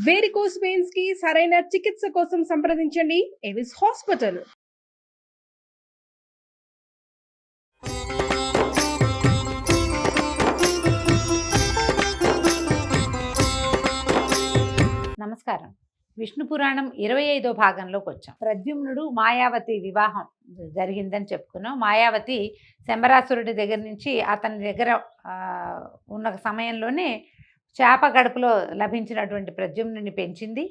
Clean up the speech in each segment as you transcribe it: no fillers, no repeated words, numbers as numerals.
Varicose veins కి సరైన చికిత్స కోసం సంప్రదించండి ఎవిస్ హాస్పిటల్. నమస్కారం. విష్ణు పురాణం 25వ భాగంలోకి వచ్చాం. ప్రద్యుమ్నుడు మాయావతి వివాహం జరిగిందని చెప్పుకున్నాం. మాయావతి శంబరాసురుడి దగ్గర నుంచి అతని దగ్గర ఉన్న సమయంలోనే చేప గడుపులో లభించినటువంటి ప్రద్యుమ్నుని పెంచింది.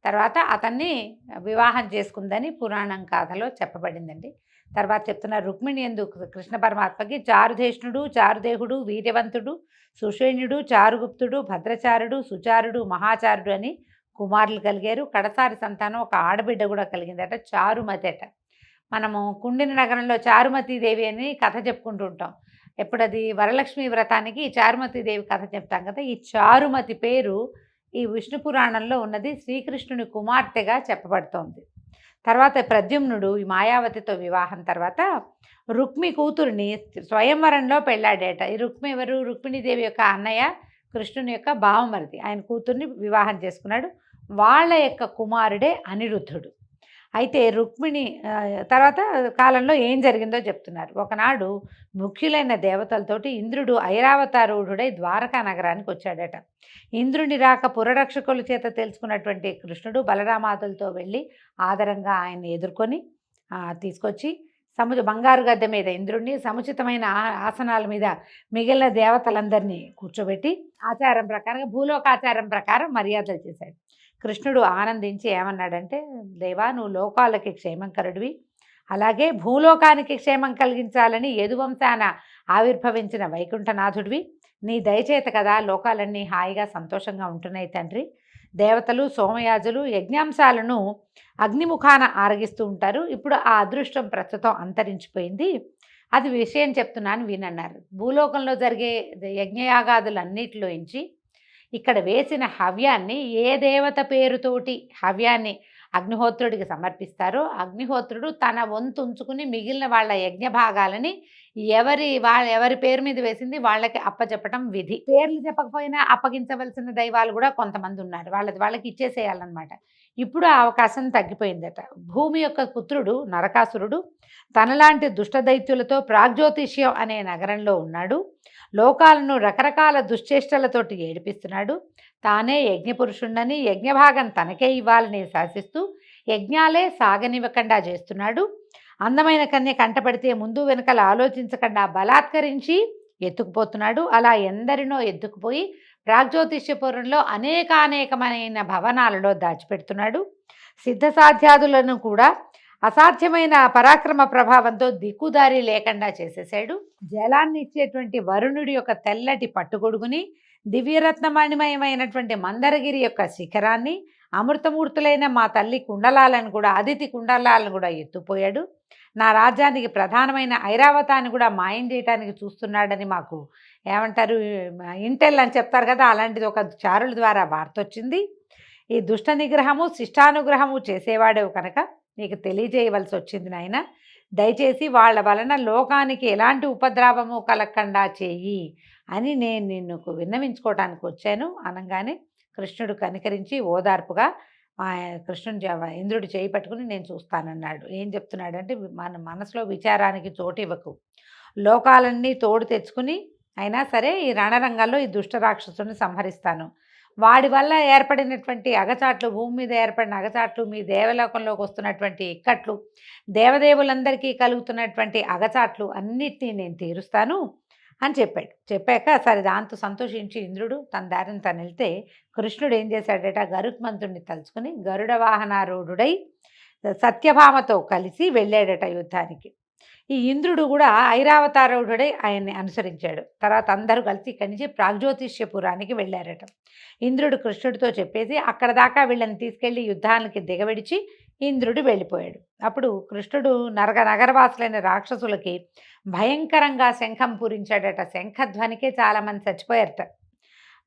తర్వాత అతన్ని వివాహం చేసుకుందని పురాణం కథలో చెప్పబడిందండి. తర్వాత చెప్తున్న రుక్మిణి యందు కృష్ణ పరమాత్మకి చారుధేష్ణుడు, చారుదేహుడు, వీర్యవంతుడు, సుషేణ్యుడు, చారుగుప్తుడు, భద్రచారుడు, సుచారుడు, మహాచారుడు అని కుమారులు కలిగారు. కడసారి సంతానం ఒక ఆడబిడ్డ కూడా కలిగిందట, చారుమతి అట. మనము కుండిన నగరంలో చారుమతీదేవి అని కథ చెప్పుకుంటూ ఉంటాం. ఎప్పుడది వరలక్ష్మి వ్రతానికి చారుమతీదేవి కథ చెప్తాం కదా. ఈ చారుమతి పేరు ఈ విష్ణు పురాణంలో ఉన్నది, శ్రీకృష్ణుని కుమార్తెగా చెప్పబడుతోంది. తర్వాత ప్రద్యుమ్నుడు ఈ మాయావతితో వివాహం తర్వాత రుక్మి కూతురిని స్వయంవరంలో పెళ్ళాడేట. ఈ రుక్మి ఎవరు? రుక్మిణీదేవి యొక్క అన్నయ్య, కృష్ణుని యొక్క బావమరిది. ఆయన కూతుర్ని వివాహం చేసుకున్నాడు. వాళ్ళ యొక్క కుమారుడే అనిరుద్ధుడు. అయితే రుక్మిణి తర్వాత కాలంలో ఏం జరిగిందో చెప్తున్నారు. ఒకనాడు ముఖ్యులైన దేవతలతోటి ఇంద్రుడు ఐరావతారూఢుడై ద్వారకా నగరానికి వచ్చాడట. ఇంద్రుని రాక పురరక్షకుల చేత తెలుసుకున్నటువంటి కృష్ణుడు బలరామాదులతో వెళ్ళి ఆదరంగా ఆయన్ని ఎదుర్కొని తీసుకొచ్చి బంగారు గద్దె మీద ఇంద్రుడిని, సముచితమైన ఆసనాల మీద మిగిలిన దేవతలందరినీ కూర్చోబెట్టి ఆచారం ప్రకారంగా, భూలోకాచారం ప్రకారం మర్యాదలు చేశాడు. కృష్ణుడు ఆనందించి ఏమన్నాడంటే, దేవా, నువ్వు లోకాలకి క్షేమంకరుడివి, అలాగే భూలోకానికి క్షేమం కలిగించాలని యదువంశాన ఆవిర్భవించిన వైకుంఠనాథుడివి, నీ దయచేత కదా లోకాలన్నీ హాయిగా సంతోషంగా ఉంటున్నాయి తండ్రి. దేవతలు, సోమయాజులు యజ్ఞాంశాలను అగ్నిముఖాన ఆరగిస్తూ ఉంటారు. ఇప్పుడు ఆ అదృష్టం ప్రస్తుతం అంతరించిపోయింది. అది విషయం చెప్తున్నాను వినన్నారు. భూలోకంలో జరిగే యజ్ఞయాగాదులన్నిటిలోంచి ఇక్కడ వేసిన హవ్యాన్ని ఏ దేవత పేరుతోటి హవ్యాన్ని అగ్నిహోత్రుడికి సమర్పిస్తారో అగ్నిహోత్రుడు తన వంతు ఉంచుకుని మిగిలిన వాళ్ళ యజ్ఞ భాగాలని ఎవరి పేరు మీద వేసింది వాళ్ళకి అప్పచెప్పటం విధి. పేర్లు చెప్పకపోయినా అప్పగించవలసిన దైవాలు కూడా కొంతమంది ఉన్నారు. వాళ్ళకి ఇచ్చేసేయాలన్నమాట. ఇప్పుడు ఆ అవకాశం తగ్గిపోయిందట. భూమి యొక్క పుత్రుడు నరకాసురుడు తనలాంటి దుష్టదైత్యులతో ప్రాగ్జ్యోతిష్యం అనే నగరంలో ఉన్నాడు. లోకాలను రకరకాల దుశ్చేష్టలతోటి ఏడిపిస్తున్నాడు. తానే యజ్ఞపురుషుణ్ణని, యజ్ఞభాగం తనకే ఇవ్వాలని శాసిస్తూ యజ్ఞాలే సాగనివ్వకుండా చేస్తున్నాడు. అందమైన కన్య కంటపడితే ముందు వెనుకలు ఆలోచించకుండా బలాత్కరించి ఎత్తుకుపోతున్నాడు. అలా ఎందరినో ఎత్తుకుపోయి ప్రాగ్జ్యోతిష్యపురంలో అనేకమైన భవనాలలో దాచిపెడుతున్నాడు. సిద్ధసాధ్యాదులను కూడా అసాధ్యమైన పరాక్రమ ప్రభావంతో దిక్కుదారి లేకుండా చేసేసాడు. జలాన్ని ఇచ్చేటువంటి వరుణుడి యొక్క తెల్లటి పట్టుగొడుగుని, దివ్యరత్నమణిమయమైనటువంటి మందరగిరి యొక్క శిఖరాన్ని, అమృతమూర్తులైన మా తల్లి కుండలాలను కూడా, అదితి కుండలాలను కూడా ఎత్తుపోయాడు. నా రాజ్యానికి ప్రధానమైన ఐరావతాన్ని కూడా మాయం చేయడానికి చూస్తున్నాడని మాకు ఏమంటారు, ఇంటెల్ అని చెప్తారు కదా, అలాంటిది ఒక చారుల ద్వారా వార్త వచ్చింది. ఈ దుష్ట నిగ్రహము శిష్టానుగ్రహము చేసేవాడేవు కనుక నీకు తెలియజేయవలసి వచ్చింది నాయన. దయచేసి వాళ్ళ వలన లోకానికి ఎలాంటి ఉపద్రవము కలగకుండా చేయి అని నేను నిన్ను విన్నవించుకోవడానికి వచ్చాను అనగానే కృష్ణుడు కనికరించి ఓదార్పుగా ఇంద్రుడు చేయి పట్టుకుని నేను చూస్తానన్నాడు. ఏం చెప్తున్నాడంటే, మన మనసులో విచారానికి చోటు ఇవ్వకు, లోకాలన్నీ తోడు తెచ్చుకుని అయినా సరే ఈ రణరంగాల్లో ఈ దుష్ట రాక్షసుని సంహరిస్తాను. వాడి వల్ల ఏర్పడినటువంటి అగచాట్లు, భూమి మీద ఏర్పడిన అగచాట్లు, మీ దేవలోకంలోకి వస్తున్నటువంటి ఇక్కట్లు, దేవదేవులందరికీ కలుగుతున్నటువంటి అగచాట్లు అన్నిటినీ నేను తీరుస్తాను అని చెప్పాడు. చెప్పాక సరే దాంతో సంతోషించి ఇంద్రుడు తన దారిని తను వెళ్తే, కృష్ణుడు ఏం చేశాడట, గరుత్మంతుడిని తలుచుకుని గరుడ వాహనారూఢుడై సత్యభామతో కలిసి వెళ్ళాడట యుద్ధానికి. ఈ ఇంద్రుడు కూడా ఐరావతారూఢుడై ఆయన్ని అనుసరించాడు. తర్వాత అందరూ కలిసి ఇక్కడి నుంచి ప్రాగ్జ్యోతిష్యపురానికి వెళ్ళారట. ఇంద్రుడు కృష్ణుడితో చెప్పేసి అక్కడ దాకా వీళ్ళని తీసుకెళ్లి యుద్ధానికి దిగవిడిచి ఇంద్రుడు వెళ్ళిపోయాడు. అప్పుడు కృష్ణుడు నగరవాసులైన రాక్షసులకి భయంకరంగా శంఖం పూరించాడట. శంఖధ్వనికే చాలామంది చచ్చిపోయారట.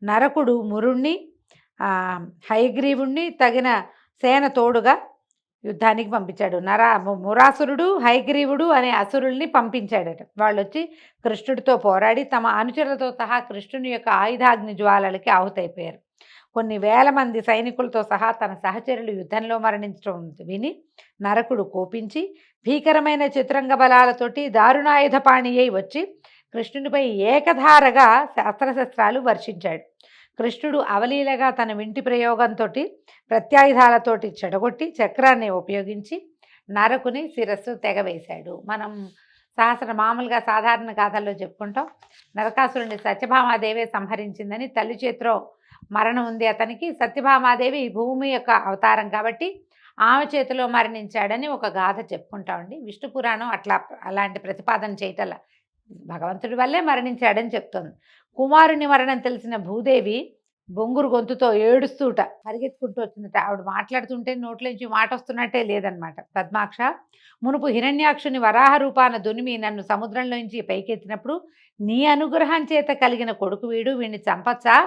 నరకుడు మురుణ్ణి, హయగ్రీవుణ్ణి తగిన సేన తోడుగా యుద్ధానికి పంపించాడు. మురాసురుడు, హయగ్రీవుడు అనే అసురుల్ని పంపించాడట. వాళ్ళు వచ్చి కృష్ణుడితో పోరాడి తమ అనుచరులతో సహా కృష్ణుని యొక్క ఆయుధాగ్ని జ్వాలలకి ఆహుతైపోయారు. కొన్ని వేల మంది సైనికులతో సహా తన సహచరులు యుద్ధంలో మరణించడం విని నరకుడు కోపించి భీకరమైన చతురంగ బలాలతోటి దారుణాయుధపాణి అయి వచ్చి కృష్ణునిపై ఏకధారగా శస్త్రశస్త్రాలు వర్షించాడు. కృష్ణుడు అవలీలగా తన వింటి ప్రయోగంతో ప్రత్యాయుధాలతోటి చెడగొట్టి చక్రాన్ని ఉపయోగించి నరకుని శిరస్సు తెగవేశాడు. మనం మామూలుగా సాధారణ గాథల్లో చెప్పుకుంటాం. నరకాసురుని సత్యభామాదేవి సంహరించిందని, తల్లి చేతిలో మరణం ఉంది అతనికి. సత్యభామాదేవి భూమి యొక్క అవతారం కాబట్టి ఆమె చేతిలో మరణించాడని ఒక గాథ చెప్పుకుంటామండి. విష్ణు పురాణం అలాంటి ప్రతిపాదన చేయటల్లా, భగవంతుడి వల్లే మరణించాడని చెప్తోంది. కుమారుని మరణం తెలిసిన భూదేవి బొంగురు గొంతుతో ఏడుస్తూట పరిగెత్తుకుంటూ వచ్చిందట. ఆవిడ మాట్లాడుతుంటే నోట్లోంచి మాట వస్తున్నట్టే లేదనమాట. పద్మాక్ష, మునుపు హిరణ్యాక్షుని వరాహ రూపాన దునిమి నన్ను సముద్రంలోంచి పైకెత్తినప్పుడు నీ అనుగ్రహం చేత కలిగిన కొడుకు వీడిని చంపచ్చా?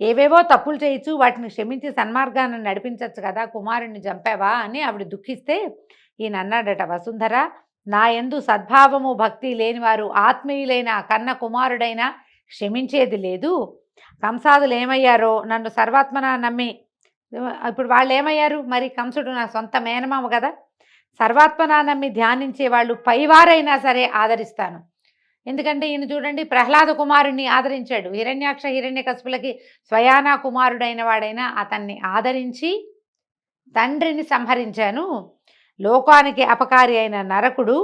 ఏవేవో తప్పులు చేయొచ్చు, వాటిని క్షమించి సన్మార్గాన్ని నడిపించచ్చు కదా, కుమారుణ్ణి చంపావా అని ఆవిడ దుఃఖిస్తే ఈయన అన్నాడట, వసుంధర, నా యందు సద్భావము భక్తి లేనివారు ఆత్మీయులైన కన్న కుమారుడైనా క్షమించేది లేదు. కంసాదులు ఏమయ్యారో నన్ను సర్వాత్మన నమ్మి, ఇప్పుడు వాళ్ళు ఏమయ్యారు మరి? కంసుడు నా సొంత మేనమామ కదా. సర్వాత్మన నమ్మి ధ్యానించే వాళ్ళు పైవారైనా సరే ఆదరిస్తాను. ఎందుకంటే ఈయన చూడండి, ప్రహ్లాద కుమారుణ్ణి ఆదరించాడు. హిరణ్యాక్ష హిరణ్యకశిపులకి స్వయానా కుమారుడైన వాడైనా అతన్ని ఆదరించి తండ్రిని సంహరించాను. లోకానికి అపకారి అయిన నరకుడు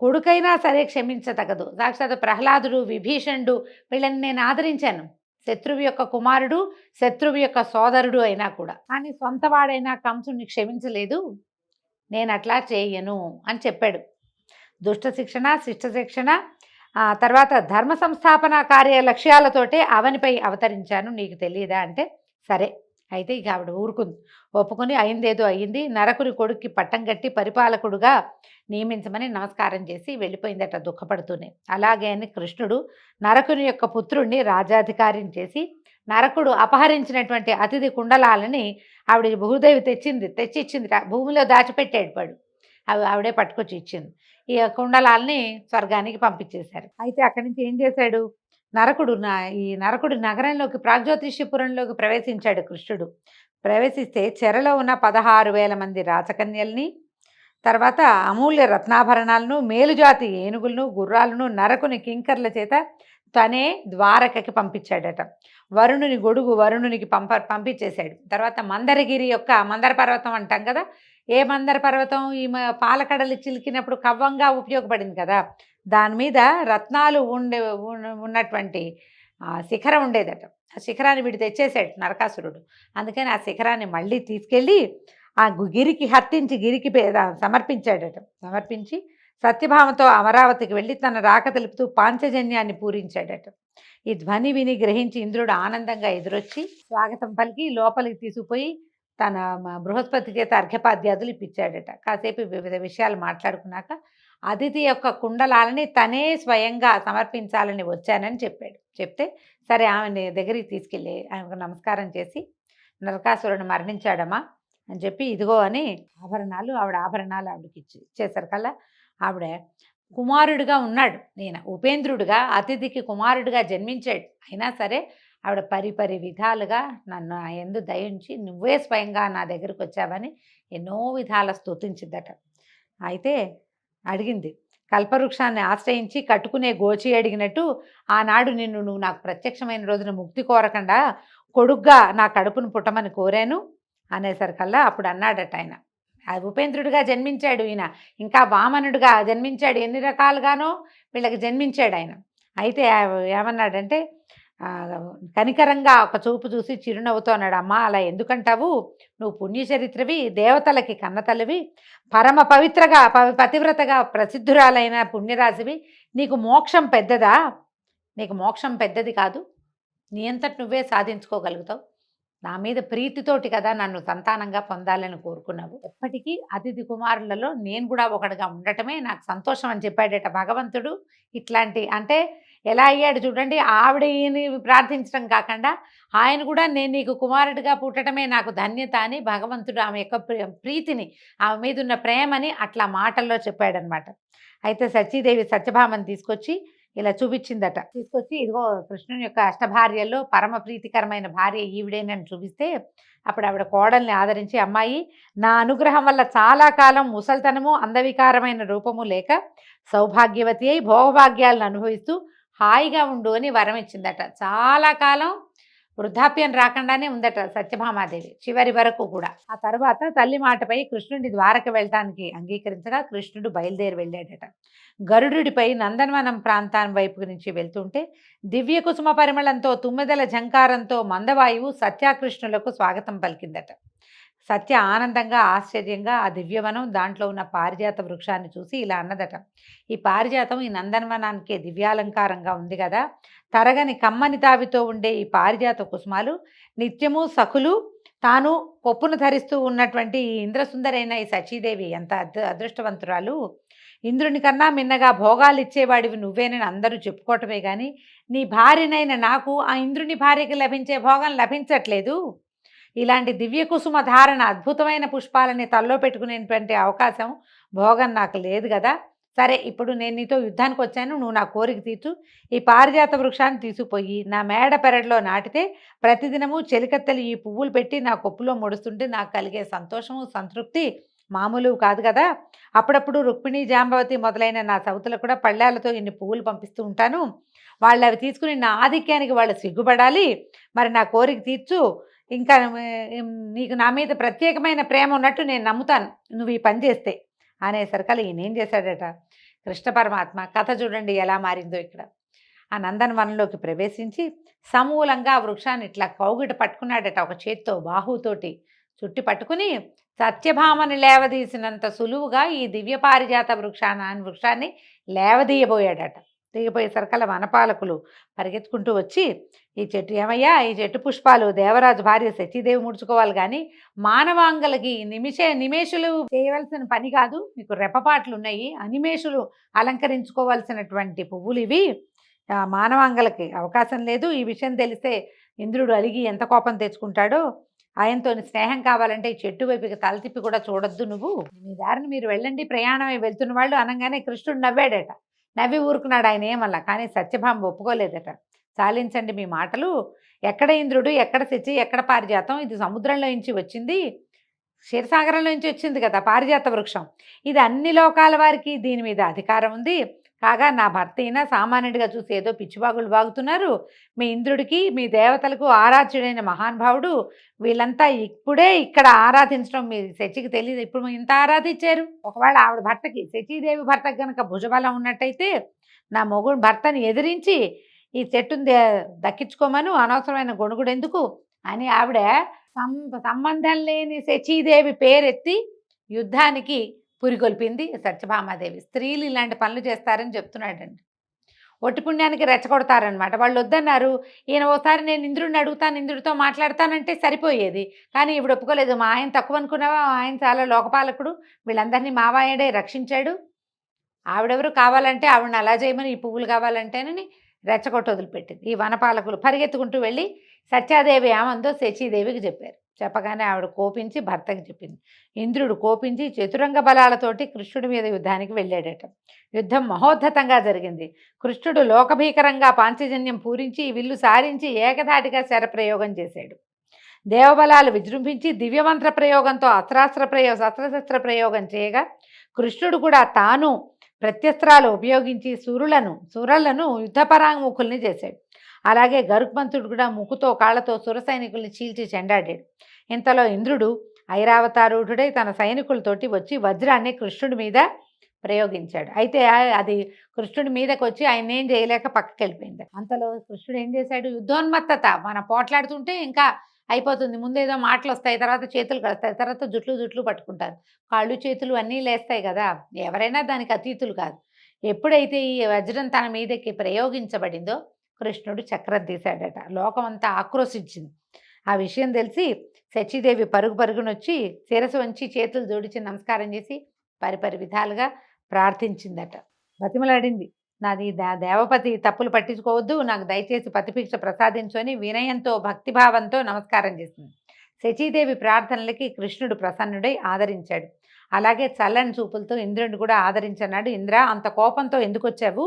కొడుకైనా సరే క్షమించతగదు. సాక్షాత్ ప్రహ్లాదుడు, విభీషణుడు, వీళ్ళని నేను ఆదరించాను. శత్రువు యొక్క కుమారుడు, శత్రువు యొక్క సోదరుడు అయినా కూడా. కానీ సొంతవాడైనా కంసుని క్షమించలేదు, నేను అట్లా చేయను అని చెప్పాడు. దుష్ట శిక్షణ, శిష్ట శిక్షణ, తర్వాత ధర్మ సంస్థాపన కార్య లక్ష్యాలతోటే అవనిపై అవతరించాను, నీకు తెలియదా అంటే, సరే అయితే ఇక ఆవిడ ఊరుకుంది, ఒప్పుకొని అయిందేదో అయ్యింది. నరకుని కొడుక్కి పట్టం కట్టి పరిపాలకుడుగా నియమించమని నమస్కారం చేసి వెళ్ళిపోయిందట దుఃఖపడుతూనే. అలాగే అని కృష్ణుడు నరకుని యొక్క పుత్రుణ్ణి రాజాధికారిని చేసి నరకుడు అపహరించినటువంటి అతిథి కుండలాలని ఆవిడ భూదేవి తెచ్చిచ్చింది. భూమిలో దాచిపెట్టాడు వాడు, అవి ఆవిడే పట్టుకొచ్చి ఇచ్చింది. ఈ కుండలాల్ని స్వర్గానికి పంపించేశారు. అయితే అక్కడి నుంచి ఏం చేశాడు నరకుడు? ఈ నరకుడు నగరంలోకి, ప్రాగ్జ్యోతిష్యపురంలోకి ప్రవేశించాడు కృష్ణుడు. ప్రవేశిస్తే చెరలో ఉన్న 16,000 మంది రాచకన్యల్ని, తర్వాత అమూల్య రత్నాభరణాలను, మేలుజాతి ఏనుగులను, గుర్రాలను నరకుని కింకర్ల చేత తనే ద్వారకకి పంపించాడట. వరుణుని గొడుగు వరుణునికి పంపించేశాడు. తర్వాత మందరగిరి యొక్క, మందర పర్వతం అంటాం కదా, ఏ మందర పర్వతం? ఈ పాలకడలు చిలికినప్పుడు కవ్వంగా ఉపయోగపడింది కదా, దాని మీద రత్నాలు ఉన్నటువంటి శిఖరం ఉండేదట. ఆ శిఖరాన్ని వీడు తెచ్చేసాడు నరకాసురుడు. అందుకని ఆ శిఖరాన్ని మళ్ళీ తీసుకెళ్ళి ఆ గిరికి హత్తించి గిరికి సమర్పించాడట. సమర్పించి సత్యభామతో అమరావతికి వెళ్ళి తన రాక తెలుపుతూ పాంచజన్యాన్ని పూరించాడట. ఈ ధ్వని విని గ్రహించి ఇంద్రుడు ఆనందంగా ఎదురొచ్చి స్వాగతం పలికి లోపలికి తీసుకుపోయి తన బృహస్పతి చేత అర్ఘ్యపాద్యాదులు ఇప్పించాడట. కాసేపు వివిధ విషయాలు మాట్లాడుకున్నాక అతిథి యొక్క కుండలాలని తనే స్వయంగా సమర్పించాలని వచ్చానని చెప్పాడు. చెప్తే సరే ఆమె దగ్గరికి తీసుకెళ్ళి ఆమెకు నమస్కారం చేసి, నరకాసురుడు మరణించాడమ్మా అని చెప్పి ఇదిగో అని ఆభరణాలు ఆవిడకి ఇచ్చేసరి కల్లా ఆవిడ కుమారుడిగా ఉన్నాడు. నేను ఉపేంద్రుడిగా అతిథికి కుమారుడిగా జన్మించాడు. అయినా సరే ఆవిడ పరిపరి విధాలుగా నన్ను ఎందు దయించి నువ్వే స్వయంగా నా దగ్గరికి వచ్చావని ఎన్నో విధాల స్తుతించిందట. అయితే అడిగింది, కల్పవృక్షాన్ని ఆశ్రయించి కట్టుకునే గోచి అడిగినట్టు ఆనాడు నువ్వు నాకు ప్రత్యక్షమైన రోజున ముక్తి కోరకుండా కొడుగ్గా నా కడుపును పుట్టమని కోరాను అనేసరికల్లా అప్పుడు అన్నాడట ఆయన, ఉపేంద్రుడిగా జన్మించాడు ఈయన, ఇంకా వామనుడిగా జన్మించాడు, ఎన్ని రకాలుగానో వీళ్ళకి జన్మించాడు ఆయన. అయితే ఏమన్నాడంటే, కనికరంగా ఒక చూపు చూసి చిరునవ్వుతో అన్నాడు, అమ్మా అలా ఎందుకంటావు, నువ్వు పుణ్యచరిత్రవి, దేవతలకి కన్నతల్లివి, పరమ పతివ్రతగా ప్రసిద్ధురాలైన పుణ్యరాశివి, నీకు మోక్షం పెద్దదా? నీకు మోక్షం పెద్దది కాదు, నీ అంతటి నువ్వే సాధించుకోగలుగుతావు. నా మీద ప్రీతితోటి కదా నన్ను సంతానంగా పొందాలని కోరుకున్నావు. ఎప్పటికీ అతిథి కుమారులలో నేను కూడా ఒకటిగా ఉండటమే నాకు సంతోషం అని చెప్పాడట భగవంతుడు. ఇట్లాంటి అంటే ఎలా అయ్యాడు చూడండి, ఆవిడని ప్రార్థించడం కాకుండా ఆయన కూడా నేను నీకు కుమారుడిగా పుట్టడమే నాకు ధన్యత అని భగవంతుడు ఆమె యొక్క ప్రీతిని, ఆమె మీద ఉన్న ప్రేమని అట్లా మాటల్లో చెప్పాడనమాట. అయితే సతీదేవి సత్యభామని తీసుకొచ్చి ఇలా చూపించిందట. తీసుకొచ్చి ఇదిగో కృష్ణుని యొక్క అష్టభార్యల్లో పరమ ప్రీతికరమైన భార్య ఈవిడేనని చూపిస్తే అప్పుడు ఆవిడ కోడల్ని ఆదరించి, అమ్మాయి నా అనుగ్రహం వల్ల చాలా కాలం ముసల్తనము అందవికారమైన రూపము లేక సౌభాగ్యవతి అయి భోగభాగ్యాలను అనుభవిస్తూ హాయిగా ఉండు అని వరం ఇచ్చిందట. చాలా కాలం వృద్ధాప్యం రాకుండానే ఉందట సత్యభామాదేవి చివరి వరకు కూడా. ఆ తర్వాత తల్లి మాటపై కృష్ణుడి ద్వారక వెళ్ళటానికి అంగీకరించగా కృష్ణుడు బయలుదేరి వెళ్ళాడట. గరుడుపై నందనవనం ప్రాంతం వైపు నుంచి వెళ్తుంటే దివ్య కుసుమ పరిమళంతో తుమ్మెదల ఝంకారంతో మందవాయువు సత్యాకృష్ణులకు స్వాగతం పలికిందట. సత్య ఆనందంగా ఆశ్చర్యంగా ఆ దివ్యవనం దాంట్లో ఉన్న పారిజాత వృక్షాన్ని చూసి ఇలా అన్నదట, ఈ పారిజాతం ఈ నందనవనానికే దివ్యాలంకారంగా ఉంది కదా, తరగని కమ్మని తావితో ఉండే ఈ పారిజాత కుసుమాలు నిత్యము సఖులు తాను కొప్పును ధరిస్తూ ఉన్నటువంటి ఈ ఇంద్రసుందరైన ఈ సచీదేవి ఎంత అదృష్టవంతురాలు, ఇంద్రుని కన్నా మిన్నగా భోగాలు ఇచ్చేవాడివి నువ్వేనని అందరూ చెప్పుకోవటమే కానీ నీ భార్యనైన నాకు ఆ ఇంద్రుని భార్యకి లభించే భోగం లభించట్లేదు. ఇలాంటి దివ్య కుసుమ ధారణ అద్భుతమైన పుష్పాలని తల్లో పెట్టుకునేటువంటి అవకాశం భోగం నాకు లేదు కదా. సరే, ఇప్పుడు నేను నీతో యుద్ధానికి వచ్చాను, నువ్వు నా కోరిక తీర్చు. ఈ పారిజాత వృక్షాన్ని తీసుకుపోయి నా మేడ పెరట్లో నాటితే ప్రతిదినము చెలికత్తెలు ఈ పువ్వులు పెట్టి నా కొప్పులో ముడుస్తుంటే నాకు కలిగే సంతోషము సంతృప్తి మామూలు కాదు కదా. అప్పుడప్పుడు రుక్మిణి జాంబవతి మొదలైన నా సౌతులకు కూడా పళ్ళాలతో ఇన్ని పువ్వులు పంపిస్తూ ఉంటాను. వాళ్ళు అవి తీసుకుని నా ఆధిక్యానికి వాళ్ళు సిగ్గుపడాలి. మరి నా కోరిక తీర్చు. ఇంకా నీకు నా మీద ప్రత్యేకమైన ప్రేమ ఉన్నట్టు నేను నమ్ముతాను నువ్వు ఈ పని చేస్తే అనేసరికల్ ఈయన ఏం చేశాడట, కృష్ణ పరమాత్మ కథ చూడండి ఎలా మారిందో. ఇక్కడ ఆ నందనవనంలోకి ప్రవేశించి సమూలంగా ఆ వృక్షాన్ని ఇట్లా కౌగిట పట్టుకున్నాడట. ఒక చేత్తో బాహుతోటి చుట్టి పట్టుకుని సత్యభామని లేవదీసినంత సులువుగా ఈ దివ్య పారిజాత వృక్షాన్ని లేవదీయబోయాడట. దిగిపోయేసరికల్లా వనపాలకులు పరిగెత్తుకుంటూ వచ్చి, ఈ చెట్టు ఏమయ్యా, ఈ చెట్టు పుష్పాలు దేవరాజు భార్య సతీదేవి ముడుచుకోవాలి కానీ మానవాంగలకి నిమేషులు చేయవలసిన పని కాదు, మీకు రెప్పపాట్లు ఉన్నాయి, అనిమేషులు అలంకరించుకోవాల్సినటువంటి పువ్వులు ఇవి, మానవాంగలకి అవకాశం లేదు. ఈ విషయం తెలిస్తే ఇంద్రుడు అలిగి ఎంత కోపం తెచ్చుకుంటాడో, ఆయనతో స్నేహం కావాలంటే ఈ చెట్టు వైపుకి తల తిప్పి కూడా చూడొద్దు, నువ్వు మీ దారిని మీరు వెళ్ళండి, ప్రయాణమై వెళ్తున్న వాళ్ళు అనగానే కృష్ణుడు నవ్వాడట. నవ్వి ఊరుకున్నాడు ఆయన ఏమల్లా. కానీ సత్యభామ ఒప్పుకోలేదట. చాలించండి మీ మాటలు, ఎక్కడ ఇంద్రుడు, ఎక్కడ శచి, ఎక్కడ పారిజాతం, ఇది సముద్రంలో నుంచి వచ్చింది, క్షీరసాగరంలో నుంచి వచ్చింది కదా పారిజాత వృక్షం, ఇది అన్ని లోకాల వారికి దీని మీద అధికారం ఉంది. కాగా నా భర్త అయినా సామాన్యుడిగా చూసి ఏదో పిచ్చిబాగులు బాగుతున్నారు, మీ ఇంద్రుడికి మీ దేవతలకు ఆరాధ్యుడైన మహానుభావుడు, వీళ్ళంతా ఇప్పుడే ఇక్కడ ఆరాధించడం మీ శచికి తెలియదు, ఇప్పుడు ఇంత ఆరాధించారు. ఒకవేళ ఆవిడ భర్తకి శచీదేవి భర్తకు కనుక భుజబలం ఉన్నట్టయితే నా మొగుడు భర్తని ఎదిరించి ఈ చెట్టుని దక్కించుకోమను, అనవసరమైన గొణుగుడు ఎందుకు అని ఆవిడ సంబంధం లేని శచీదేవి పేరెత్తి యుద్ధానికి పురికొల్పింది సత్యభామాదేవి. స్త్రీలు ఇలాంటి పనులు చేస్తారని చెప్తున్నాడండి. ఒట్టి పుణ్యానికి రెచ్చగొడతారనమాట. వాళ్ళు వద్దన్నారు. ఈయన ఓసారి నేను ఇంద్రుడిని అడుగుతాను, ఇంద్రుడితో మాట్లాడతానంటే సరిపోయేది. కానీ ఇప్పుడు ఒప్పుకోలేదు. మా ఆయన తక్కువ అనుకున్నావా, ఆయన చాలా లోకపాలకుడు, వీళ్ళందరినీ మావాయడే రక్షించాడు, ఆవిడెవరు కావాలంటే ఆవిడని అలా చేయమని, ఈ పువ్వులు కావాలంటేనని రెచ్చగొట్టు వదిలిపెట్టింది. ఈ వనపాలకులు పరిగెత్తుకుంటూ వెళ్ళి సత్యాదేవి ఏమందో శచీదేవికి చెప్పారు. చెప్పగానే ఆవిడ కోపించి భర్తకి చెప్పింది. ఇంద్రుడు కోపించి చతురంగ బలాలతోటి కృష్ణుడి మీద యుద్ధానికి వెళ్ళాడట. యుద్ధం మహోద్ధతంగా జరిగింది. కృష్ణుడు లోకభీకరంగా పాంచజన్యం పూరించి విల్లు సారించి ఏకధాటిగా శరప్రయోగం చేశాడు. దేవబలాలు విజృంభించి దివ్యమంత్ర ప్రయోగంతో శస్త్రశస్త్ర ప్రయోగం చేయగా కృష్ణుడు కూడా తాను ప్రత్యస్త్రాలు ఉపయోగించి సురలను యుద్ధపరాంగుముఖుల్ని చేశాడు. అలాగే గరుత్మంతుడు కూడా ముక్కుతో కాళ్లతో సుర సైనికుల్ని చీల్చి చెండాడాడు. ఇంతలో ఇంద్రుడు ఐరావతారూఢుడై తన సైనికులతోటి వచ్చి వజ్రాన్ని కృష్ణుడి మీద ప్రయోగించాడు. అయితే అది కృష్ణుడి మీదకి వచ్చి ఆయన ఏం చేయలేక పక్కకి వెళ్ళిపోయింది. అంతలో కృష్ణుడు ఏం చేశాడు, యుద్ధోన్మత్తత, మన పోట్లాడుతుంటే ఇంకా అయిపోతుంది, ముందేదో మాటలు వస్తాయి, తర్వాత చేతులు కలుస్తాయి, తర్వాత జుట్లు పట్టుకుంటారు, కాళ్ళు చేతులు అన్నీ లేస్తాయి కదా, ఎవరైనా దానికి అతీతులు కాదు. ఎప్పుడైతే ఈ వజ్రం తన మీదకి ప్రయోగించబడిందో కృష్ణుడు చక్రం తీశాడట. లోకమంతా ఆక్రోశించింది. ఆ విషయం తెలిసి శచీదేవి పరుగునొచ్చి శిరసు వంచి చేతులు జోడించి నమస్కారం చేసి పరిపరి విధాలుగా ప్రార్థించిందట. బతిమలాడింది, నాది దేవపతి తప్పులు పట్టించుకోవద్దు, నాకు దయచేసి పతిభిక్ష ప్రసాదించు అని వినయంతో భక్తిభావంతో నమస్కారం చేసింది. శచీదేవి ప్రార్థనలకి కృష్ణుడు ప్రసన్నుడై ఆదరించాడు. అలాగే చల్లని చూపులతో ఇంద్రుడిని కూడా ఆదరించన్నాడు. ఇంద్ర, అంత కోపంతో ఎందుకు వచ్చావు?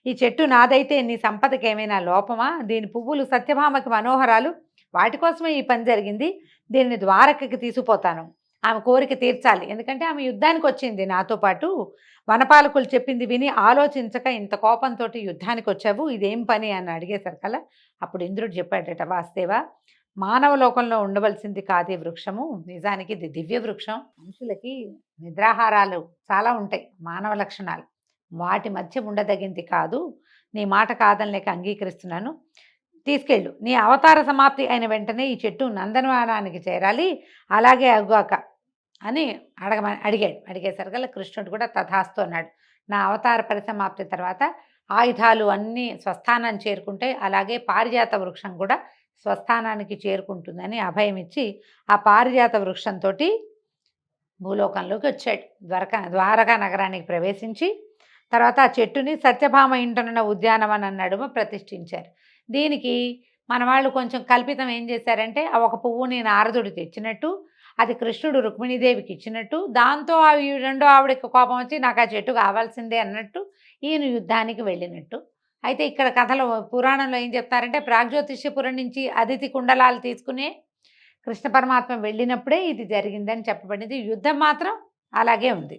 ఈ చెట్టు నాదైతే నీ సంపదకి ఏమైనా లోపమా? దీని పువ్వులు సత్యభామకి మనోహరాలు, వాటి కోసమే ఈ పని జరిగింది. దీన్ని ద్వారకకి తీసుకుపోతాను, ఆమె కోరిక తీర్చాలి. ఎందుకంటే ఆమె యుద్ధానికి వచ్చింది నాతో పాటు. వనపాలకులు చెప్పింది విని ఆలోచించక ఇంత కోపంతో యుద్ధానికి వచ్చావు, ఇదేం పని అని అడిగేసరికల్లా అప్పుడు ఇంద్రుడు చెప్పాడట, వాస్తేవా, మానవ లోకంలో ఉండవలసింది కాదు ఈ వృక్షము, నిజానికి ఇది దివ్య వృక్షం. మనుషులకి నిద్రాహారాలు చాలా ఉంటాయి, మానవ లక్షణాలు, వాటి మధ్య ఉండదగింది కాదు. నీ మాట కాదని లేక అంగీకరిస్తున్నాను, తీసుకెళ్ళు. నీ అవతార సమాప్తి అయిన వెంటనే ఈ చెట్టు నందనవనానికి చేరాలి, అలాగే అగ్గాక అని అడిగేసరికల్లా కృష్ణుడు కూడా తథాస్తు అన్నాడు. నా అవతార పరిసమాప్తి తర్వాత ఆయుధాలు అన్నీ స్వస్థానాన్ని చేరుకుంటాయి, అలాగే పారిజాత వృక్షం కూడా స్వస్థానానికి చేరుకుంటుందని అభయం ఇచ్చి ఆ పారిజాత వృక్షంతో భూలోకంలోకి వచ్చాడు. ద్వారకా నగరానికి ప్రవేశించి తర్వాత ఆ చెట్టుని సత్యభామ ఇంటనున్న ఉద్యానవనం నడుమ ప్రతిష్ఠించారు. దీనికి మన వాళ్ళు కొంచెం కల్పితం ఏం చేశారంటే, ఆ ఒక పువ్వుని నారదుడు తెచ్చినట్టు, అది కృష్ణుడు రుక్మిణీదేవికి ఇచ్చినట్టు, దాంతో రెండో ఆవిడకి కోపం వచ్చి నాకు ఆ చెట్టు కావాల్సిందే అన్నట్టు ఈయన యుద్ధానికి వెళ్ళినట్టు. అయితే ఇక్కడ కథలో పురాణంలో ఏం చెప్తారంటే, ప్రాగ్జ్యోతిష్యపురం నుంచి అదితి కుండలాలు తీసుకునే కృష్ణ పరమాత్మ వెళ్ళినప్పుడే ఇది జరిగిందని చెప్పబడింది. యుద్ధం మాత్రం అలాగే ఉంది.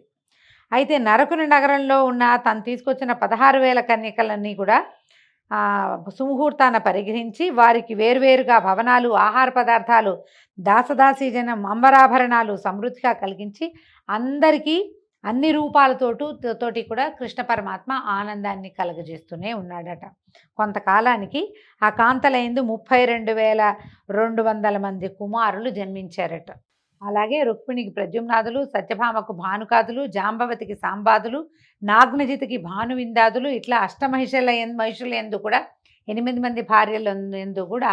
అయితే నరకుని నగరంలో ఉన్న తను తీసుకొచ్చిన 16,000 కన్యకలన్నీ కూడా సుముహూర్తాన పరిగ్రహించి వారికి వేరువేరుగా భవనాలు, ఆహార పదార్థాలు, దాసదాసీజనం, అంబరాభరణాలు సమృద్ధిగా కలిగించి అందరికీ అన్ని రూపాలతోటి కూడా కృష్ణ పరమాత్మ ఆనందాన్ని కలగజేస్తూనే ఉన్నాడట. కొంతకాలానికి ఆ కాంతలయందు 32,200 మంది కుమారులు జన్మించారట. అలాగే రుక్మిణికి ప్రద్యుమ్నాదులు, సత్యభామకు భానుకాదులు, జాంబవతికి సాంబాదులు, నాగ్నజితికి భానువిందాదులు, ఇట్లా మహిషుల యందు కూడా 8 మంది భార్యల యందు కూడా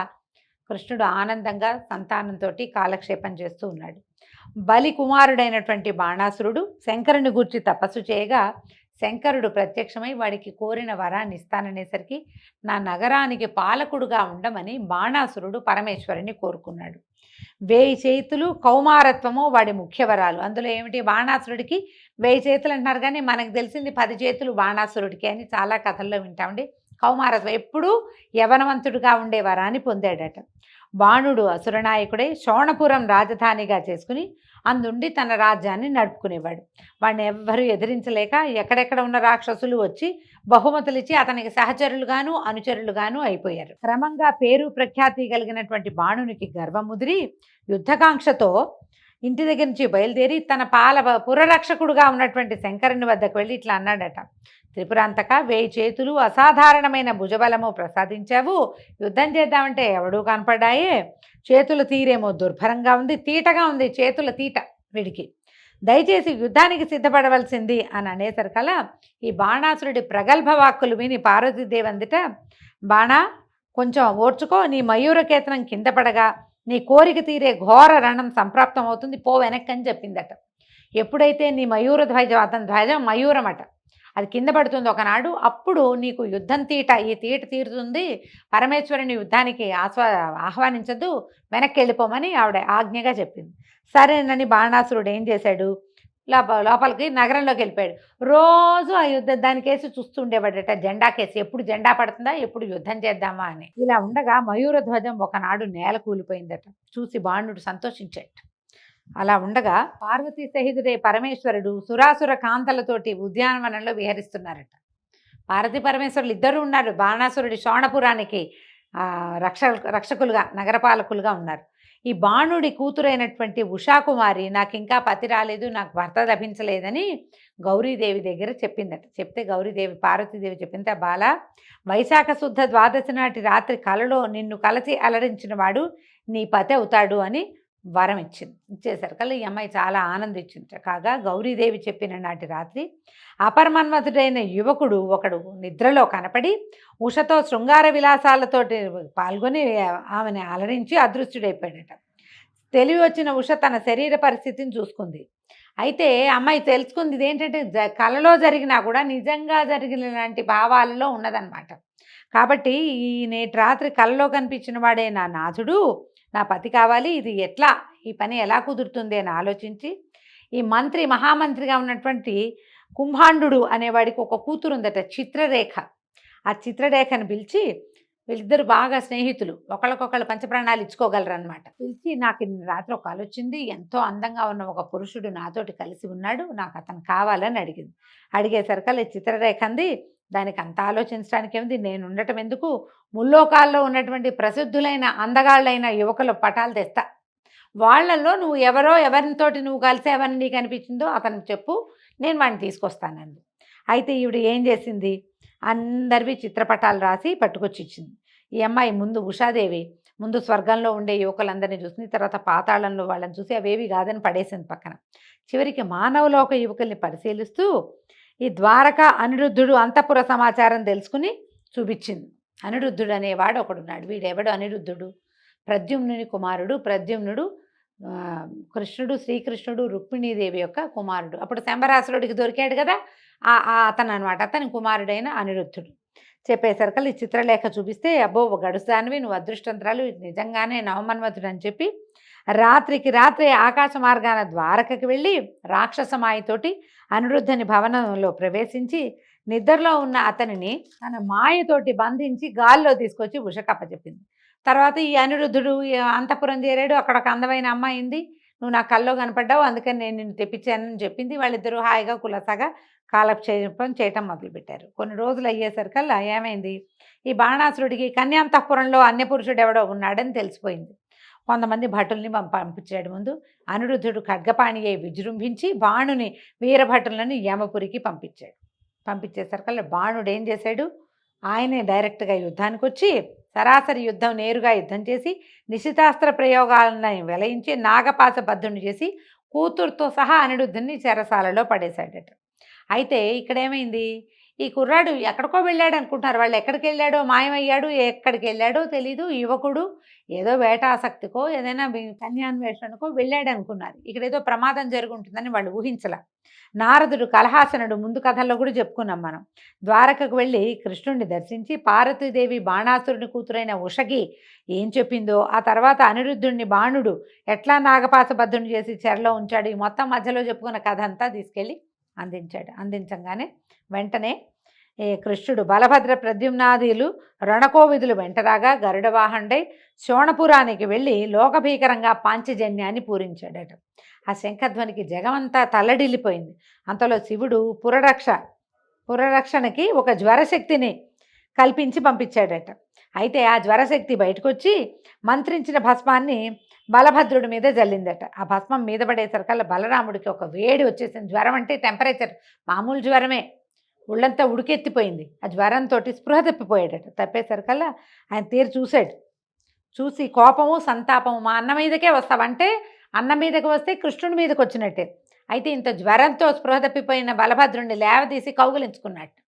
కృష్ణుడు ఆనందంగా సంతానంతో కాలక్షేపం చేస్తూ ఉన్నాడు. బలి కుమారుడైనటువంటి బాణాసురుడు శంకరుని గూర్చి తపస్సు చేయగా శంకరుడు ప్రత్యక్షమై వాడికి కోరిన వరాన్ని ఇస్తాననేసరికి నా నగరానికి పాలకుడుగా ఉండమని బాణాసురుడు పరమేశ్వరుని కోరుకున్నాడు. 1000 చేతులు కౌమారత్వము వాడి ముఖ్య వరాలు. అందులో ఏమిటి, బాణాసురుడికి 1000 చేతులు అంటున్నారు, కానీ మనకు తెలిసింది 10 చేతులు బాణాసురుడికి అని చాలా కథల్లో వింటామండి. కౌమారత్వం ఎప్పుడూ యవనవంతుడిగా ఉండే వరాన్ని పొందాడట. బాణుడు అసురనాయకుడై శోణపురం రాజధానిగా చేసుకుని అందుండి తన రాజ్యాన్ని నడుపుకునేవాడు. వాడిని ఎవ్వరూ ఎదిరించలేక ఎక్కడెక్కడ ఉన్న రాక్షసులు వచ్చి బహుమతులిచ్చి అతనికి సహచరులుగాను అనుచరులుగాను అయిపోయారు. క్రమంగా పేరు ప్రఖ్యాతి కలిగినటువంటి బాణునికి గర్వముదిరి యుద్ధకాంక్షతో ఇంటి దగ్గర నుంచి బయలుదేరి తన పురరక్షకుడుగా ఉన్నటువంటి శంకరుని వద్దకు వెళ్ళి ఇట్లా అన్నాడట, త్రిపురాంతక 1000 చేతులు అసాధారణమైన భుజబలము ప్రసాదించావు, యుద్ధం చేద్దామంటే ఎవడూ కనపడ్డాయే, చేతుల తీరేమో దుర్భరంగా ఉంది, తీటగా ఉంది చేతుల తీట వీడికి, దయచేసి యుద్ధానికి సిద్ధపడవలసింది అని అనేసరికల్లా ఈ బాణాసురుడి ప్రగల్భ వాక్కులు విని పార్వతీదేవి అందుట, బాణా కొంచెం ఓర్చుకో, నీ మయూరకేతనం కింద పడగా నీ కోరిక తీరే ఘోర రణం సంప్రాప్తం అవుతుంది, పో వెనక్కి అని చెప్పిందట. ఎప్పుడైతే నీ మయూర ధ్వజం, అతని ధ్వజం మయూరమట, అది కింద పడుతుంది ఒకనాడు, అప్పుడు నీకు యుద్ధం ఈ తీట తీరుతుంది, పరమేశ్వరుని యుద్ధానికి ఆహ్వానించద్దు, వెనక్కి వెళ్ళిపోమని ఆవిడ ఆజ్ఞగా చెప్పింది. సరేనని బాణాసురుడు ఏం చేశాడు, లోపలికి నగరంలోకి వెళ్ళిపోయాడు. రోజు ఆ దానికేసి చూస్తుండేవాడట, జెండా కేసి, ఎప్పుడు జెండా పడుతుందా, ఎప్పుడు యుద్ధం చేద్దామా అని. ఇలా ఉండగా మయూర ధ్వజం ఒకనాడు నేల కూలిపోయిందట. చూసి బాణుడు సంతోషించాడు. అలా ఉండగా పార్వతీ సహితుడే పరమేశ్వరుడు సురాసుర కాంతలతోటి ఉద్యానవనంలో విహరిస్తున్నారట. పార్వతీ పరమేశ్వరులు ఇద్దరు ఉన్నారు. బాణాసురుడి శోణపురానికి రక్షకులుగా, నగరపాలకులుగా ఉన్నారు. ఈ బాణుడి కూతురైనటువంటి ఉషాకుమారి నాకు ఇంకా పతి రాలేదు, నాకు భర్త లభించలేదని గౌరీదేవి దగ్గర చెప్పిందట. చెప్తే గౌరీదేవి పార్వతీదేవి చెప్పింది, బాల, వైశాఖ శుద్ధ ద్వాదశి నాటి రాత్రి కలలో నిన్ను కలసి అలరించిన వాడు నీ పతి అవుతాడు అని వరం ఇచ్చేసరికల్లా ఈ అమ్మాయి చాలా ఆనందించింది. కాగా గౌరీదేవి చెప్పిన నాటి రాత్రి అపరమన్మతుడైన యువకుడు ఒకడు నిద్రలో కనపడి ఉషతో శృంగార విలాసాలతో పాల్గొని ఆమెను అలరించి అదృష్టుడైపోయాడట. తెలివి వచ్చిన ఉష తన శరీర పరిస్థితిని చూసుకుంది. అయితే అమ్మాయి తెలుసుకుంది ఇదేంటంటే కలలో జరిగినా కూడా నిజంగా జరిగిన లాంటి భావాలలో ఉన్నదన్నమాట. కాబట్టి ఈ నేటి రాత్రి కలలో కనిపించిన వాడే నా నాథుడు, నా పతి కావాలి, ఇది ఎట్లా, ఈ పని ఎలా కుదురుతుంది అని ఆలోచించి ఈ మహామంత్రిగా ఉన్నటువంటి కుంభాండు అనేవాడికి ఒక కూతురు ఉందట, చిత్రరేఖ. ఆ చిత్రలేఖను పిలిచి, వీళ్ళిద్దరు బాగా స్నేహితులు, ఒకళ్ళకొకళ్ళు పంచప్రాణాలు ఇచ్చుకోగలరు అనమాట. పిలిచి, నాకు నిన్న రాత్రి ఒక కల వచ్చింది, ఎంతో అందంగా ఉన్న ఒక పురుషుడు నాతోటి కలిసి ఉన్నాడు, నాకు అతను కావాలని అడిగింది. అడిగేసరికల్లా ఈ చిత్రరేఖ అంది, దానికి అంత ఆలోచించడానికి ఏమిటి, నేను ఉండటం ఎందుకు, ముల్లోకాల్లో ఉన్నటువంటి ప్రసిద్ధులైన అందగాళ్ళైన యువకుల పటాలు తెస్తా, వాళ్ళల్లో నువ్వు ఎవరితోటి నువ్వు కలిసేవని నీకు అనిపించిందో అతనికి చెప్పు, నేను వాడిని తీసుకొస్తానండి. అయితే ఈవిడ ఏం చేసింది, అందరివి చిత్రపటాలు రాసి పట్టుకొచ్చి ఇచ్చింది. ఈ అమ్మాయి ముందు ఉషాదేవి ముందు స్వర్గంలో ఉండే యువకులందరినీ చూసింది, తర్వాత పాతాళంలో వాళ్ళని చూసి అవేవి కాదని పడేసింది పక్కన. చివరికి మానవలోక యువకుల్ని పరిశీలిస్తూ ఈ ద్వారక అనిరుద్ధుడు అంతఃపుర సమాచారం తెలుసుకుని చూపించింది. అనిరుద్ధుడు అనేవాడు ఒకడున్నాడు. వీడెవడు అనిరుద్ధుడు, ప్రద్యుమ్నుని కుమారుడు. ప్రద్యుమ్నుడు కృష్ణుడు, శ్రీకృష్ణుడు రుక్మిణీదేవి యొక్క కుమారుడు. అప్పుడు శంబరాసురుడికి దొరికాడు కదా, అతను అనమాట, అతని కుమారుడైన అనిరుద్ధుడు. చెప్పేసరికి ఈ చిత్రలేఖ చూపిస్తే, అబ్బో గడుస్తానివి, నువ్వు అదృష్టంతరాలు, నిజంగానే నవమన్మథుడు అని చెప్పి రాత్రికి రాత్రి ఆకాశ మార్గాన ద్వారకకి వెళ్ళి రాక్షసమాయితోటి అనిరుద్ధని భవనంలో ప్రవేశించి నిద్రలో ఉన్న అతనిని తన మాయతోటి బంధించి గాల్లో తీసుకొచ్చి ఉషకప్పచెప్పింది. తర్వాత ఈ అనిరుద్ధుడు అంతఃపురం చేరాడు. అక్కడ ఒక అందమైన అమ్మాయి ఉంది, నువ్వు నా కల్లో కనపడ్డావు, అందుకని నేను నిన్ను తెప్పించానని చెప్పింది. వాళ్ళిద్దరూ హాయిగా కులసగా కాలక్షేపం చేయటం మొదలుపెట్టారు. కొన్ని రోజులు అయ్యేసరికల్లా ఏమైంది, ఈ బాణాసురుడికి కన్యాంతఃపురంలో అన్యపురుషుడు ఎవడో ఉన్నాడని తెలిసిపోయింది. కొంతమంది భటుల్ని పంపించాడు. ముందు అనిరుద్ధుడు ఖడ్గపాణి అయి విజృంభించి బాణుని వీరభటులను యమపురికి పంపించాడు. పంపించేసరికల్లా బాణుడు ఏం చేశాడు, ఆయనే డైరెక్ట్గా యుద్ధానికి వచ్చి సరాసరి యుద్ధం నేరుగా యుద్ధం చేసి నిశితాస్త్ర ప్రయోగాలను వెలయించి నాగపాశ బద్ధుని చేసి కూతురుతో సహా అనిరుద్ధుని చెరసాలలో పడేశాడట. అయితే ఇక్కడేమైంది, ఈ కుర్రాడు ఎక్కడికో వెళ్ళాడు అనుకుంటున్నారు వాళ్ళు. ఎక్కడికి వెళ్ళాడో, మాయమయ్యాడు, ఎక్కడికి వెళ్ళాడో తెలీదు. యువకుడు ఏదో వేటాసక్తికో ఏదైనా కన్యాన్వేషణకో వెళ్ళాడు అనుకున్నారు. ఇక్కడ ఏదో ప్రమాదం జరుగుంటుందని వాళ్ళు ఊహించల. నారదుడు కలహాసనుడు ముందు కథల్లో కూడా చెప్పుకున్నాం మనం. ద్వారకకు వెళ్ళి కృష్ణుడిని దర్శించి పార్వతీదేవి బాణాసురుని కూతురైన ఉషకి ఏం చెప్పిందో, ఆ తర్వాత అనిరుద్ధుడిని బాణుడు ఎట్లా నాగపాశబద్ధుని చేసి చెరలో ఉంచాడు, ఈ మొత్తం మధ్యలో చెప్పుకున్న కథ అంతా తీసుకెళ్ళి అందించాడు. అందించగానే వెంటనే కృష్ణుడు బలభద్ర ప్రద్యుమ్నాదులు రణకోవిదులు వెంటరాగా గరుడవాహండై శోణపురానికి వెళ్ళి లోకభీకరంగా పాంచజన్యాన్ని పూరించాడట. ఆ శంఖధ్వనికి జగమంతా తల్లడిల్లిపోయింది. అంతలో శివుడు పురరక్షణకి ఒక జ్వరశక్తిని కల్పించి పంపించాడట. అయితే ఆ జ్వరశక్తి బయటకు వచ్చి మంత్రించిన భస్మాన్ని బలభద్రుడి మీద జల్లిందట. ఆ భస్మం మీద పడేసరికల్లా బలరాముడికి ఒక వేడి వచ్చేసింది. జ్వరం అంటే టెంపరేచర్ మామూలు జ్వరమే, ఒళ్ళంతా ఉడికెత్తిపోయింది. ఆ జ్వరంతో స్పృహ తప్పిపోయాడట. తప్పేసరికల్లా ఆయన తీరు చూశాడు. చూసి కోపము సంతాపము, మా అన్న మీదకే వస్తావంటే అన్నం మీదకి వస్తే కృష్ణుడి మీదకి వచ్చినట్టే. అయితే ఇంత జ్వరంతో స్పృహ తప్పిపోయిన బలభద్రుడిని లేవదీసి కౌగులించుకున్నట్టు.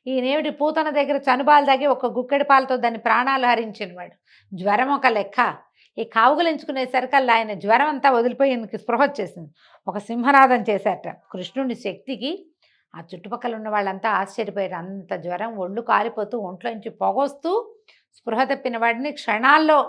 ఈయనేమిటి పూతన దగ్గర చనుబాలు దాగి ఒక గుక్కెడి పాలతో దాని ప్రాణాలు హరించినవాడు. జ్వరం ఒక లెక్క, ఈ కావుగులించుకునేసరికల్లా ఆయన జ్వరం అంతా వదిలిపోయి ఈయనకి స్పృహ వచ్చేసింది. ఒక సింహనాదం చేశారట. కృష్ణుడి శక్తికి ఆ చుట్టుపక్కల ఉన్న వాళ్ళంతా ఆశ్చర్యపోయారు. అంత జ్వరం, ఒళ్ళు కాలిపోతూ ఒంట్లోంచి పొగొస్తూ స్పృహ తప్పిన వాడిని క్షణాల్లో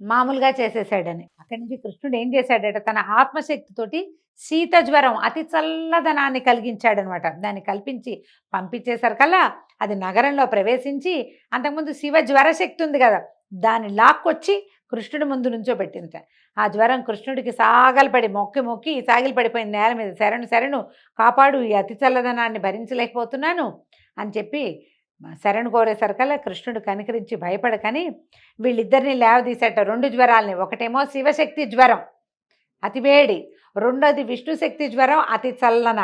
మామూలుగా చేసేసాడని. అక్కడి నుంచి కృష్ణుడు ఏం చేశాడట, తన ఆత్మశక్తితోటి శీత జ్వరం అతి చల్లదనాన్ని కలిగించాడనమాట. దాన్ని కల్పించి పంపించేసరికల్లా అది నగరంలో ప్రవేశించి, అంతకుముందు శివ జ్వరశక్తి ఉంది కదా, దాన్ని లాక్కొచ్చి కృష్ణుడి ముందు నుంచో పెట్టింది. ఆ జ్వరం కృష్ణుడికి సాగలపడి మొక్కి సాగిలపడిపోయింది నేల మీద. శరణు కాపాడు, ఈ అతి చల్లదనాన్ని భరించలేకపోతున్నాను అని చెప్పి శరణు కోరేసరికల్లా కృష్ణుడు కనికరించి భయపడకని వీళ్ళిద్దరిని లేవదీసేట. 2 జ్వరాలని, ఒకటేమో శివశక్తి జ్వరం అతి వేడి, రెండోది విష్ణుశక్తి జ్వరం అతి చల్లన.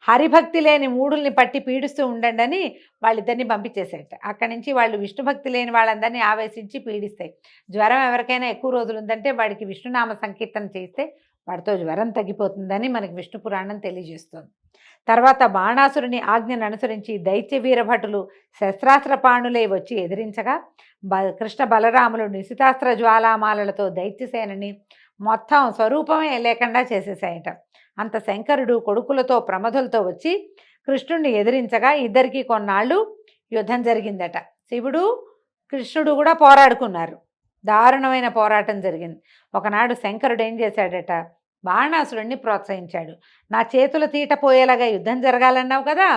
హరిభక్తి లేని మూడుల్ని పట్టి పీడిస్తూ ఉండండి అని వాళ్ళిద్దరిని పంపించేసేట. అక్కడి నుంచి వాళ్ళు విష్ణుభక్తి లేని వాళ్ళందరినీ ఆవేశించి పీడిస్తాయి. జ్వరం ఎవరికైనా ఎక్కువ రోజులు ఉందంటే వాడికి విష్ణునామ సంకీర్తన చేస్తే వాడితో జ్వరం తగ్గిపోతుందని మనకి విష్ణు పురాణం తెలియజేస్తుంది. తర్వాత బాణాసురుని ఆజ్ఞను అనుసరించి దైత్య వీరభటులు శస్త్రాస్త్రపాణులై వచ్చి ఎదిరించగా కృష్ణ బలరాములు నిశితాస్త్ర జ్వాలామాలలతో దైత్యసేనని మొత్తం స్వరూపమే లేకుండా చేసేసాయట. అంత శంకరుడు కొడుకులతో ప్రమధులతో వచ్చి కృష్ణుడిని ఎదిరించగా ఇద్దరికి కొన్నాళ్ళు యుద్ధం జరిగిందట. శివుడు కృష్ణుడు కూడా పోరాడుకున్నారు. దారుణమైన పోరాటం జరిగింది. ఒకనాడు శంకరుడు ఏం చేశాడట, బాణాసురుడిని ప్రోత్సహించాడు. నా చేతుల తీట పోయేలాగా యుద్ధం జరగాలన్నావు కదా,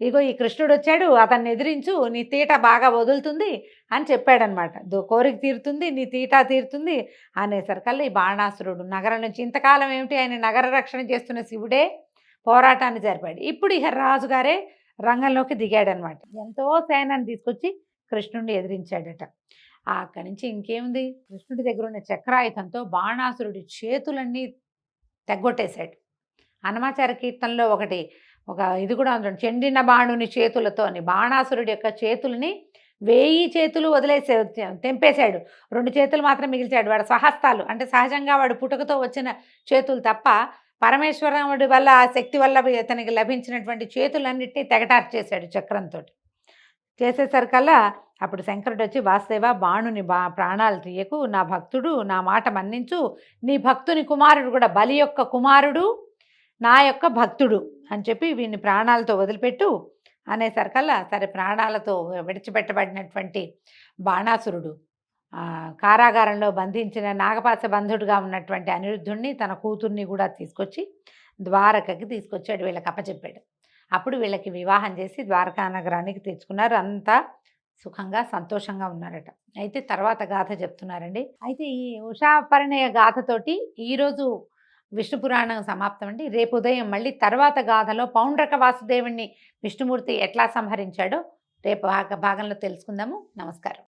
ఇగో ఈ కృష్ణుడు వచ్చాడు, అతన్ని ఎదిరించు, నీ తీట బాగా వదులుతుంది అని చెప్పాడనమాట. కోరిక తీరుతుంది, నీ తీట తీరుతుంది అనేసరికల్లా ఈ బాణాసురుడు నగరం నుంచి, ఇంతకాలం ఏమిటి ఆయన నగర రక్షణ చేస్తున్న శివుడే పోరాటాన్ని జరిపాడు. ఇప్పుడు ఇక రాజుగారే రంగంలోకి దిగాడనమాట. ఎంతో సేనాన్ని తీసుకొచ్చి కృష్ణుడిని ఎదిరించాడట. అక్కడి నుంచి ఇంకేముంది, కృష్ణుడి దగ్గర ఉన్న చక్రాయుధంతో బాణాసురుడి చేతులన్నీ తెగ్గొట్టేశాడు. హనుమాచార కీర్తనలో ఒక ఇది కూడా ఉంది, చెండిన బాణుని చేతులతో అని. బాణాసురుడి యొక్క చేతులని 1000 చేతులు తెంపేశాడు, 2 చేతులు మాత్రం మిగిల్చాడు. వాడు స్వహస్తాలు అంటే సహజంగా వాడు పుట్టుకతో వచ్చిన చేతులు తప్ప పరమేశ్వరుడి వల్ల ఆ శక్తి వల్ల అతనికి లభించినటువంటి చేతులన్నిటినీ తెగటార్చేశాడు చక్రంతో. చేసేసరికల్లా అప్పుడు శంకరుడు వచ్చి, వాసుదేవ బాణుని ప్రాణాలు తీయకు, నా భక్తుడు, నా మాట మన్నించు, నీ భక్తుని కుమారుడు కూడా, బలి యొక్క కుమారుడు నా యొక్క భక్తుడు అని చెప్పి వీడిని ప్రాణాలతో వదిలిపెట్టు అనేసరికల్లా సరే ప్రాణాలతో విడిచిపెట్టబడినటువంటి బాణాసురుడు కారాగారంలో బంధించిన నాగపాశ బంధుడుగా ఉన్నటువంటి అనిరుద్ధుడిని, తన కూతుర్ని కూడా తీసుకొచ్చి ద్వారకకి తీసుకొచ్చాడు, వీళ్ళకి అప్పచెప్పాడు. అప్పుడు వీళ్ళకి వివాహం చేసి ద్వారకా నగరానికి తెచ్చుకున్నారు. అంతా సుఖంగా సంతోషంగా ఉన్నారట. అయితే తర్వాత గాథ చెప్తున్నారండి. అయితే ఈ ఉషాపరిణయ గాథతోటి ఈరోజు విష్ణు పురాణం సమాప్తం అండి. రేపు ఉదయం మళ్ళీ తర్వాత గాథలో పౌండ్రక వాసుదేవుణ్ణి విష్ణుమూర్తి ఎట్లా సంహరించాడో రేపు భాగంలో తెలుసుకుందాము. నమస్కారం.